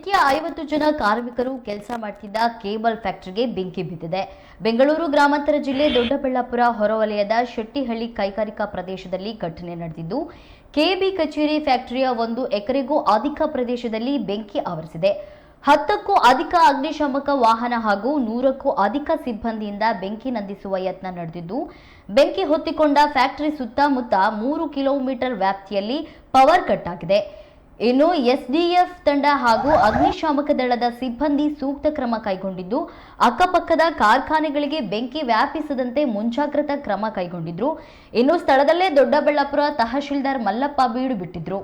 ಮುಖ್ಯ 50 ಜನ ಕಾರ್ಮಿಕರು ಕೆಲಸ ಮಾಡುತ್ತಿದ್ದ ಕೇಬಲ್ ಫ್ಯಾಕ್ಟರಿಗೆ ಬೆಂಕಿ ಬಿದ್ದಿದೆ. ಬೆಂಗಳೂರು ಗ್ರಾಮಾಂತರ ಜಿಲ್ಲೆ ದೊಡ್ಡಬಳ್ಳಾಪುರ ಹೊರವಲಯದ ಶೆಟ್ಟಿಹಳ್ಳಿ ಕೈಗಾರಿಕಾ ಪ್ರದೇಶದಲ್ಲಿ ಘಟನೆ ನಡೆದಿದ್ದು, ಕೆಬಿ ಕಚೇರಿ ಫ್ಯಾಕ್ಟರಿಯ 1 ಎಕರೆಗೂ ಅಧಿಕ ಪ್ರದೇಶದಲ್ಲಿ ಬೆಂಕಿ ಆವರಿಸಿದೆ. 10ಕ್ಕೂ ಅಧಿಕ ಅಗ್ನಿಶಾಮಕ ವಾಹನ ಹಾಗೂ 100ಕ್ಕೂ ಅಧಿಕ ಸಿಬ್ಬಂದಿಯಿಂದ ಬೆಂಕಿ ನಂದಿಸುವ ಯತ್ನ ನಡೆದಿದ್ದು, ಬೆಂಕಿ ಹೊತ್ತಿಕೊಂಡ ಫ್ಯಾಕ್ಟರಿ ಸುತ್ತಮುತ್ತ 3 ಕಿಲೋಮೀಟರ್ ವ್ಯಾಪ್ತಿಯಲ್ಲಿ ಪವರ್ ಕಟ್ ಆಗಿದೆ. ಇನ್ನು ಎಸ್ಡಿಎಫ್ ತಂಡ ಹಾಗೂ ಅಗ್ನಿಶಾಮಕ ದಳದ ಸಿಬ್ಬಂದಿ ಸೂಕ್ತ ಕ್ರಮ ಕೈಗೊಂಡಿದ್ದು, ಅಕ್ಕಪಕ್ಕದ ಕಾರ್ಖಾನೆಗಳಿಗೆ ಬೆಂಕಿ ವ್ಯಾಪಿಸದಂತೆ ಮುಂಜಾಗ್ರತಾ ಕ್ರಮ ಕೈಗೊಂಡಿದ್ರು. ಇನ್ನು ಸ್ಥಳದಲ್ಲೇ ದೊಡ್ಡಬಳ್ಳಾಪುರ ತಹಶೀಲ್ದಾರ್ ಮಲ್ಲಪ್ಪ ಬೀಡು ಬಿಟ್ಟಿದ್ರು.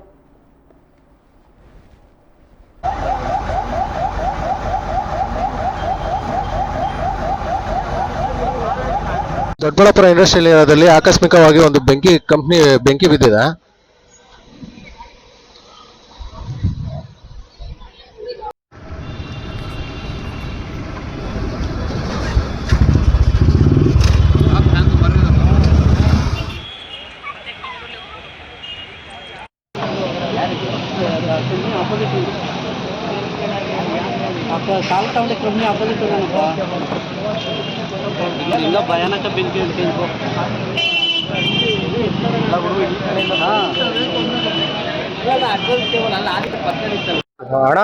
ದೊಡ್ಡಬಳ್ಳಾಪುರ ಇಂಡಸ್ಟ್ರಿಯಲ್ ಏರಿಯಾದಲ್ಲಿ ಆಕಸ್ಮಿಕವಾಗಿ ಒಂದು ಕಂಪನಿ ಬೆಂಕಿ ಬಿದ್ದಿದೆ. ಭಯಾನಕ ಬೆಂಕಿ ಅಣ್ಣ